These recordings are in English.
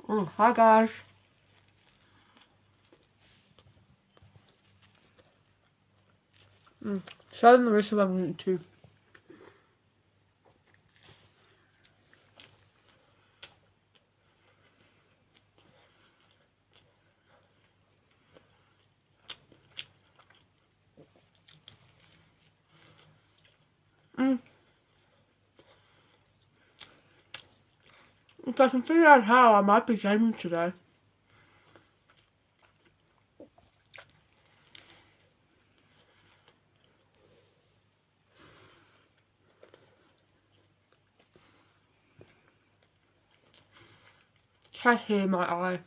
Hi guys. Show them the rest of what I'm eating too. If I can figure out how, I might be gaming today. Cat hair in my eye.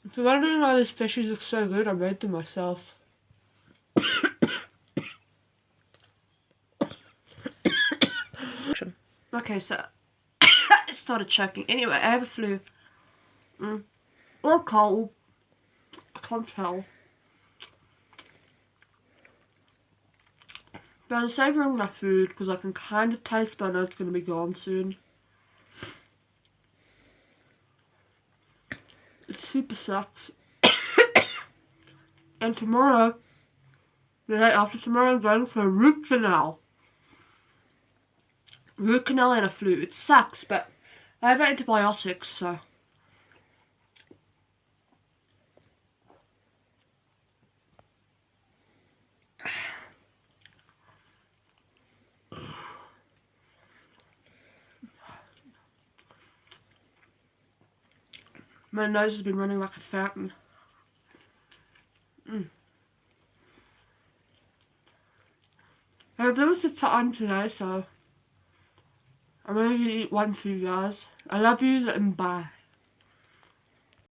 If you're wondering why these fishies look so good, I made them myself. Okay, so I started choking. Anyway, I have a flu. Or cold. I can't tell. But I'm savouring my food because I can kind of taste, but I know it's going to be gone soon. It super sucks. And tomorrow, the day after tomorrow, I'm going for a root canal. Root canal and a flu. It sucks, but I have antibiotics, so. My nose has been running like a fountain. There was the time today, so I'm only going to eat one for you guys. I love yous and bye.